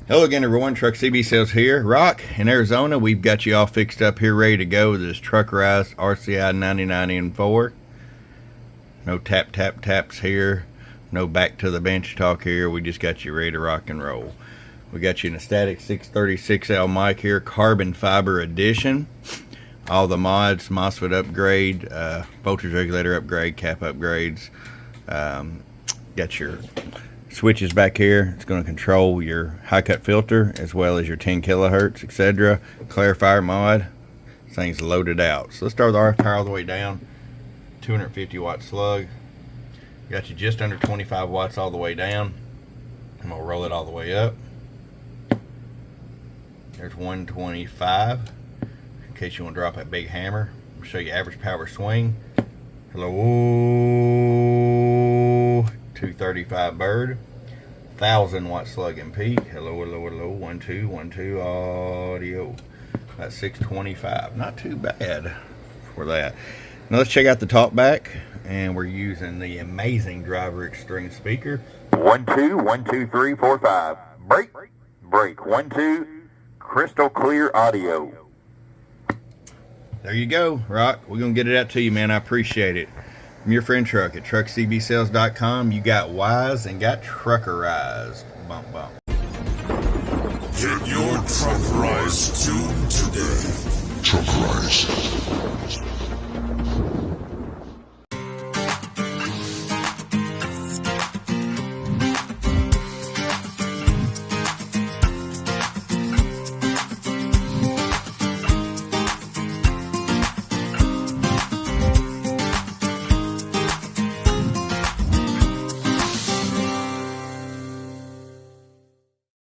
Hello again, everyone. Truck CB Sales here. Rock in Arizona. We've got you all fixed up here, ready to go with this Truckerized RCI 99N4. No taps here. No back to the bench talk here. We just got you ready to rock and roll. We got you in a static 636L mic here, carbon fiber edition. All the mods, MOSFET upgrade, voltage regulator upgrade, cap upgrades. Got your switches back here. It's going to control your high cut filter as well as your 10 kilohertz, etc. Clarifier mod. This thing's loaded out. So let's start with RF power all the way down. 250 watt slug. Got you just under 25 watts all the way down. I'm going to roll it all the way up. There's 125. In case you want to drop that big hammer. I'll show you average power swing. Hello. 235 bird. 1000 watt slug and peak. Hello. 1 2 1 2 audio. That's 625. Not too bad for that. Now let's check out the talk back, and we're using the amazing Driver Extreme speaker. 1 2 1 2 3 4 5. Break 1 2. Crystal clear audio. There you go, Rock. We're gonna get it out to you, man. I appreciate it. I'm your friend Truck at truckcbsales.com. You got wise and got truckerized. Bump. Get your Truckerized tune today. Truckerized.